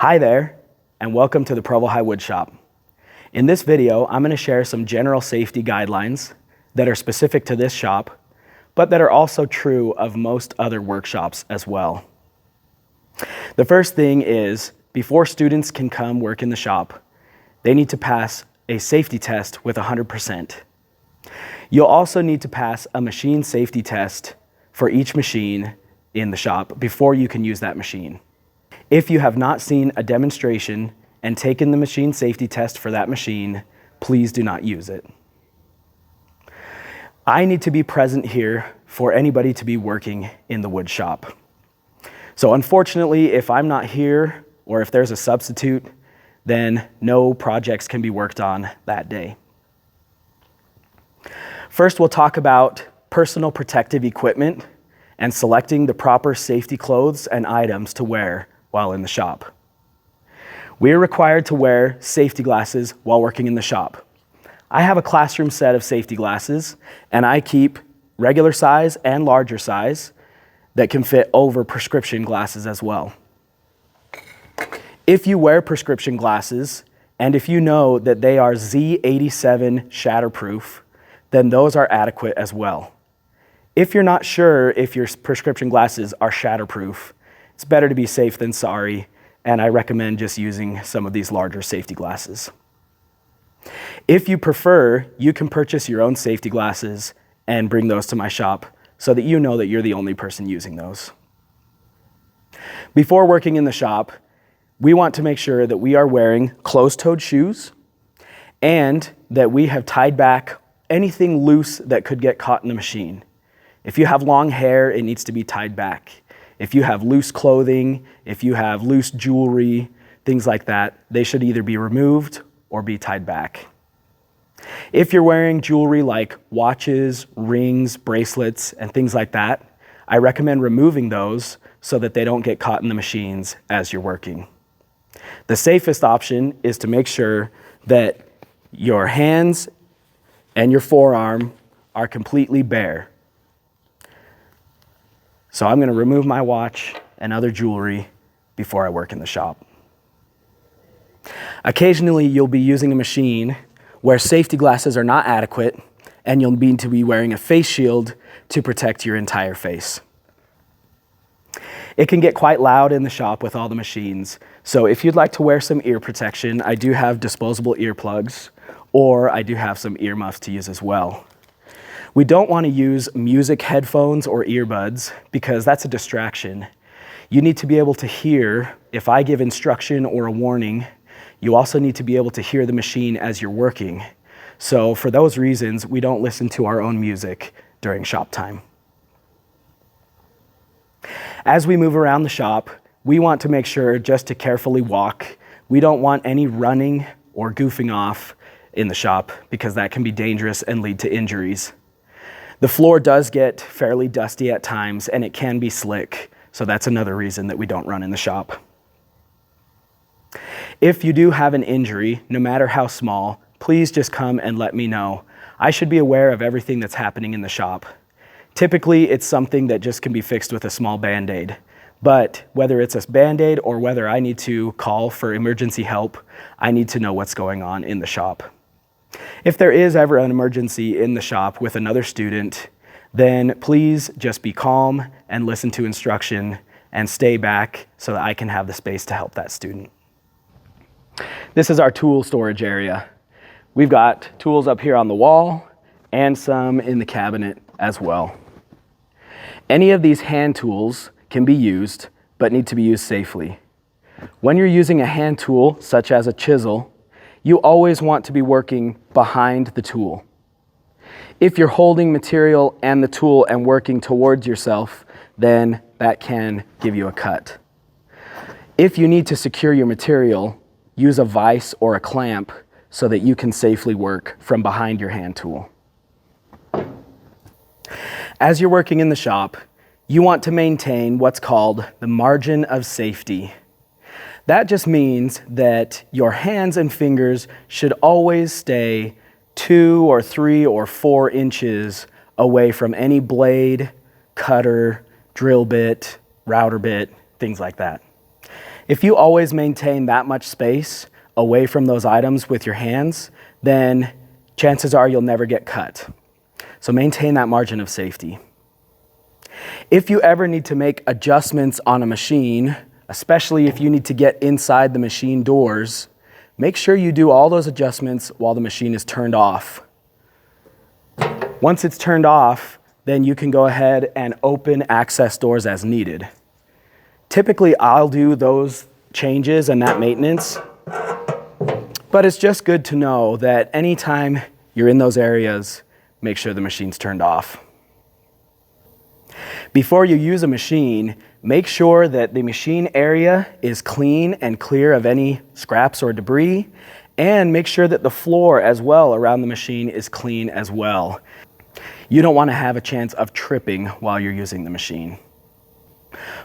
Hi there, and welcome to the Provo High woodshop. In this video, I'm going to share some general safety guidelines that are specific to this shop, but that are also true of most other workshops as well. The first thing is, before students can come work in the shop, they need to pass a safety test with 100%. You'll also need to pass a machine safety test for each machine in the shop before you can use that machine. If you have not seen a demonstration and taken the machine safety test for that machine, please do not use it. I need to be present here for anybody to be working in the wood shop. So unfortunately, if I'm not here or if there's a substitute, then no projects can be worked on that day. First, we'll talk about personal protective equipment and selecting the proper safety clothes and items to wear while in the shop. We are required to wear safety glasses while working in the shop. I have a classroom set of safety glasses, and I keep regular size and larger size that can fit over prescription glasses as well. If you wear prescription glasses, and if you know that they are Z87 shatterproof, then those are adequate as well. If you're not sure if your prescription glasses are shatterproof, it's better to be safe than sorry, and I recommend just using some of these larger safety glasses. If you prefer, you can purchase your own safety glasses and bring those to my shop so that you know that you're the only person using those. Before working in the shop, we want to make sure that we are wearing closed-toed shoes and that we have tied back anything loose that could get caught in the machine. If you have long hair, it needs to be tied back. If you have loose clothing, if you have loose jewelry, things like that, they should either be removed or be tied back. If you're wearing jewelry like watches, rings, bracelets, and things like that, I recommend removing those so that they don't get caught in the machines as you're working. The safest option is to make sure that your hands and your forearm are completely bare. So I'm going to remove my watch and other jewelry before I work in the shop. Occasionally, you'll be using a machine where safety glasses are not adequate, and you'll need to be wearing a face shield to protect your entire face. It can get quite loud in the shop with all the machines, so if you'd like to wear some ear protection, I do have disposable earplugs, or I do have some earmuffs to use as well. We don't want to use music headphones or earbuds because that's a distraction. You need to be able to hear if I give instruction or a warning. You also need to be able to hear the machine as you're working. So for those reasons, we don't listen to our own music during shop time. As we move around the shop, we want to make sure just to carefully walk. We don't want any running or goofing off in the shop because that can be dangerous and lead to injuries. The floor does get fairly dusty at times and it can be slick, so that's another reason that we don't run in the shop. If you do have an injury, no matter how small, please just come and let me know. I should be aware of everything that's happening in the shop. Typically, it's something that just can be fixed with a small Band-Aid, but whether it's a Band-Aid or whether I need to call for emergency help, I need to know what's going on in the shop. If there is ever an emergency in the shop with another student, then please just be calm and listen to instruction and stay back so that I can have the space to help that student. This is our tool storage area. We've got tools up here on the wall and some in the cabinet as well. Any of these hand tools can be used, but need to be used safely. When you're using a hand tool, such as a chisel, you always want to be working behind the tool. If you're holding material and the tool and working towards yourself, then that can give you a cut. If you need to secure your material, use a vise or a clamp so that you can safely work from behind your hand tool. As you're working in the shop, you want to maintain what's called the margin of safety. That just means that your hands and fingers should always stay 2 or 3 or 4 inches away from any blade, cutter, drill bit, router bit, things like that. If you always maintain that much space away from those items with your hands, then chances are you'll never get cut. So maintain that margin of safety. If you ever need to make adjustments on a machine, especially if you need to get inside the machine doors, make sure you do all those adjustments while the machine is turned off. Once it's turned off, then you can go ahead and open access doors as needed. Typically, I'll do those changes and that maintenance, but it's just good to know that anytime you're in those areas, make sure the machine's turned off. Before you use a machine, make sure that the machine area is clean and clear of any scraps or debris, and make sure that the floor as well around the machine is clean as well. You don't want to have a chance of tripping while you're using the machine.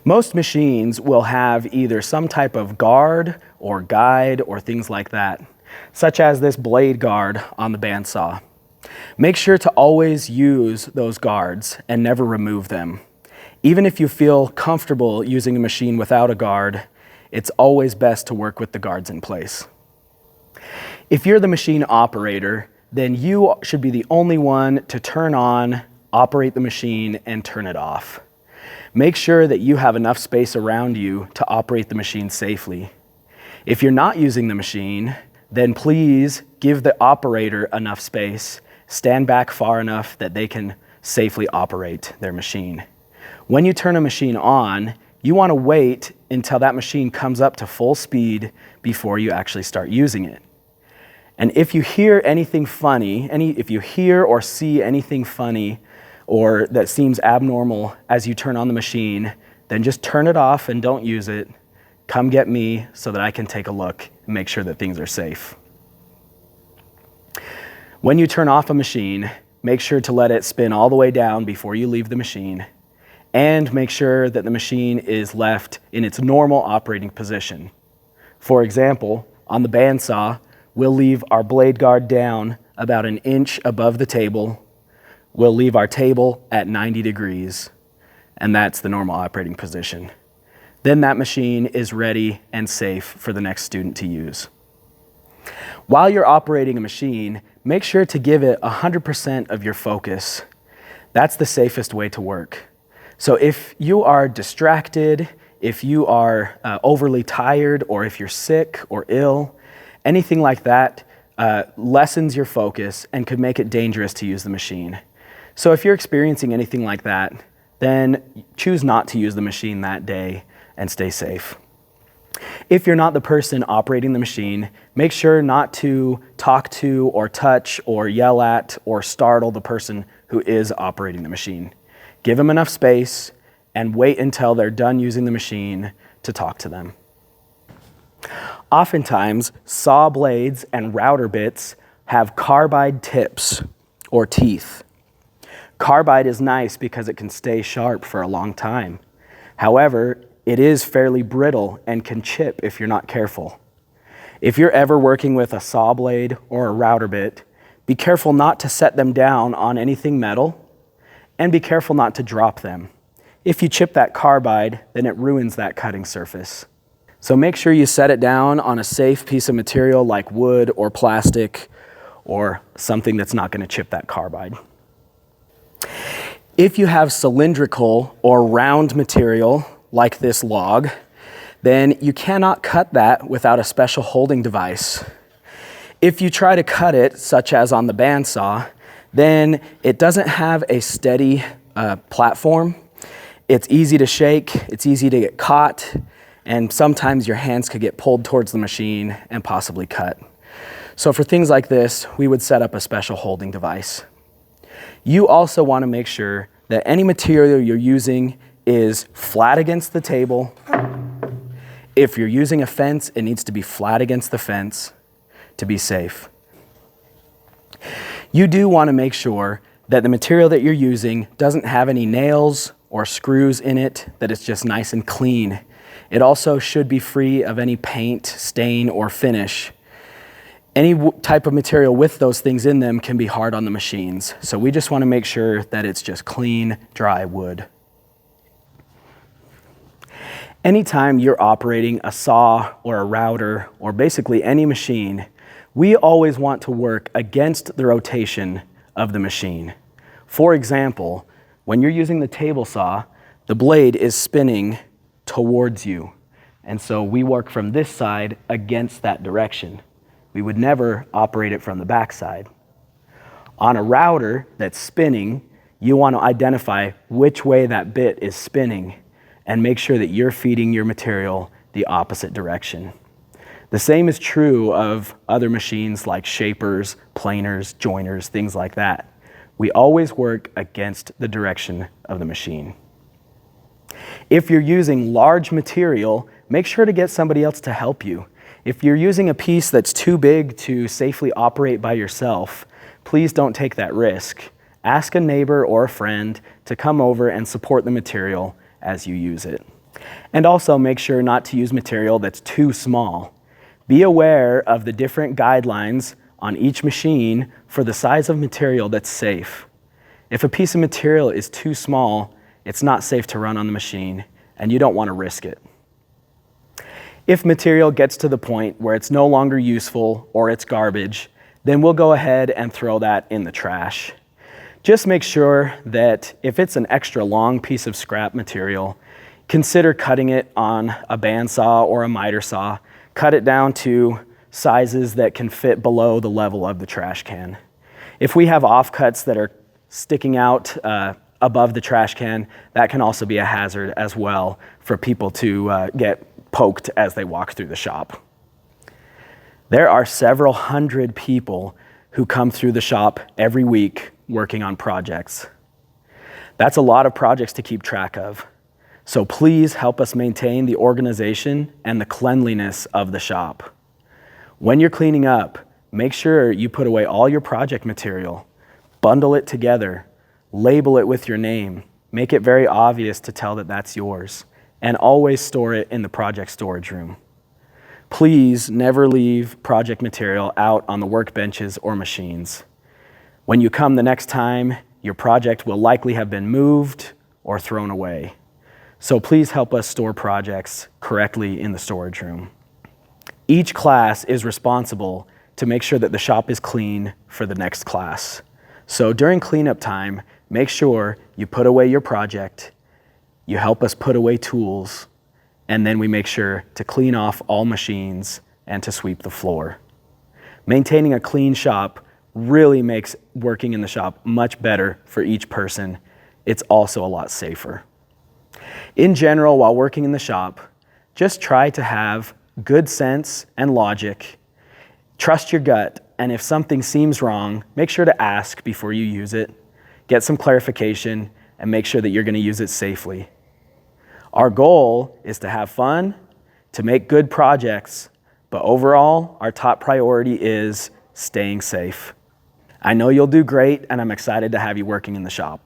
Most machines will have either some type of guard or guide or things like that, such as this blade guard on the bandsaw. Make sure to always use those guards and never remove them. Even if you feel comfortable using a machine without a guard, it's always best to work with the guards in place. If you're the machine operator, then you should be the only one to turn on, operate the machine, and turn it off. Make sure that you have enough space around you to operate the machine safely. If you're not using the machine, then please give the operator enough space. Stand back far enough that they can safely operate their machine. When you turn a machine on, you want to wait until that machine comes up to full speed before you actually start using it. And if you hear anything funny, if you hear or see anything funny or that seems abnormal as you turn on the machine, then just turn it off and don't use it. Come get me so that I can take a look and make sure that things are safe. When you turn off a machine, make sure to let it spin all the way down before you leave the machine, and make sure that the machine is left in its normal operating position. For example, on the bandsaw, we'll leave our blade guard down about an inch above the table. We'll leave our table at 90 degrees, and that's the normal operating position. Then that machine is ready and safe for the next student to use. While you're operating a machine, make sure to give it 100% of your focus. That's the safest way to work. So if you are distracted, if you are overly tired, or if you're sick or ill, anything like that lessens your focus and could make it dangerous to use the machine. So if you're experiencing anything like that, then choose not to use the machine that day and stay safe. If you're not the person operating the machine, make sure not to talk to or touch or yell at or startle the person who is operating the machine. Give them enough space and wait until they're done using the machine to talk to them. Oftentimes, saw blades and router bits have carbide tips or teeth. Carbide is nice because it can stay sharp for a long time. However, it is fairly brittle and can chip if you're not careful. If you're ever working with a saw blade or a router bit, be careful not to set them down on anything metal, and be careful not to drop them. If you chip that carbide, then it ruins that cutting surface. So make sure you set it down on a safe piece of material like wood or plastic or something that's not going to chip that carbide. If you have cylindrical or round material like this log, then you cannot cut that without a special holding device. If you try to cut it, such as on the bandsaw, then it doesn't have a steady platform. It's easy to shake, it's easy to get caught, and sometimes your hands could get pulled towards the machine and possibly cut. So for things like this, we would set up a special holding device. You also want to make sure that any material you're using is flat against the table. If you're using a fence, it needs to be flat against the fence to be safe. You do want to make sure that the material that you're using doesn't have any nails or screws in it, that it's just nice and clean. It also should be free of any paint, stain, or finish. Any type of material with those things in them can be hard on the machines. So we just want to make sure that it's just clean, dry wood. Anytime you're operating a saw or a router or basically any machine, we always want to work against the rotation of the machine. For example, when you're using the table saw, the blade is spinning towards you. And so we work from this side against that direction. We would never operate it from the back side. On a router that's spinning, you want to identify which way that bit is spinning and make sure that you're feeding your material the opposite direction. The same is true of other machines like shapers, planers, joiners, things like that. We always work against the direction of the machine. If you're using large material, make sure to get somebody else to help you. If you're using a piece that's too big to safely operate by yourself, please don't take that risk. Ask a neighbor or a friend to come over and support the material as you use it. And also make sure not to use material that's too small. Be aware of the different guidelines on each machine for the size of material that's safe. If a piece of material is too small, it's not safe to run on the machine, and you don't want to risk it. If material gets to the point where it's no longer useful or it's garbage, then we'll go ahead and throw that in the trash. Just make sure that if it's an extra long piece of scrap material, consider cutting it on a bandsaw or a miter saw. Cut it down to sizes that can fit below the level of the trash can. If we have offcuts that are sticking out above the trash can, that can also be a hazard as well for people to get poked as they walk through the shop. There are several hundred people who come through the shop every week working on projects. That's a lot of projects to keep track of. So please help us maintain the organization and the cleanliness of the shop. When you're cleaning up, make sure you put away all your project material, bundle it together, label it with your name, make it very obvious to tell that that's yours, and always store it in the project storage room. Please never leave project material out on the workbenches or machines. When you come the next time, your project will likely have been moved or thrown away. So please help us store projects correctly in the storage room. Each class is responsible to make sure that the shop is clean for the next class. So during cleanup time, make sure you put away your project, you help us put away tools, and then we make sure to clean off all machines and to sweep the floor. Maintaining a clean shop really makes working in the shop much better for each person. It's also a lot safer. In general, while working in the shop, just try to have good sense and logic. Trust your gut, and if something seems wrong, make sure to ask before you use it. Get some clarification and make sure that you're going to use it safely. Our goal is to have fun, to make good projects, but overall, our top priority is staying safe. I know you'll do great, and I'm excited to have you working in the shop.